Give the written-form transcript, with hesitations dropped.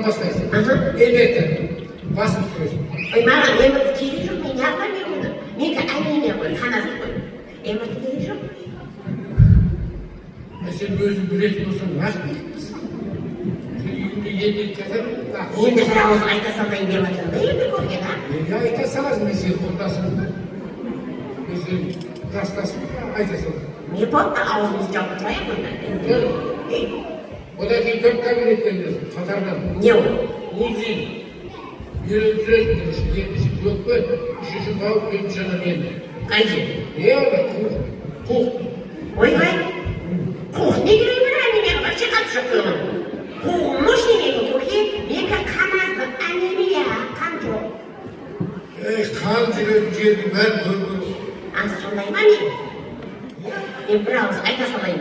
бастайсың. Elbette. Басып тұрасың. Маған өмірді керек жоқ, мен яғламайым оны. Менікі әңгіме ғой, қанасы ғой. Өмірді керек жоқ. Сен өзің білетін болсаң, нақ білетінсің. Сен үйінде енді қазір... Енді бір ауыз айта салайын деп жатырмын да, енді көрген, а? Енді айта саласың, мен сені құрдасың. Мен сені жастасың, айта саласың. Не болды, аузымызды жауып тұрайық онда. Одан кейін 4 кабинеттен жүресің, қатардан. Не ол? Узин. Үйреніп жүресің, екінші өкпе, үшінші қауып, төртінші адам енді. Қай жер? Қуқ. Ойбай, қуқ не керек бір әңгімеге вообще қатысы жоқ қойған. Қуғын ештеңеге көке, екі қаназды әңгіме, қан жоқ. Қан жүретін жердің бәрін көрген. Сондай ма мен? Мен бір ауыз айта салайын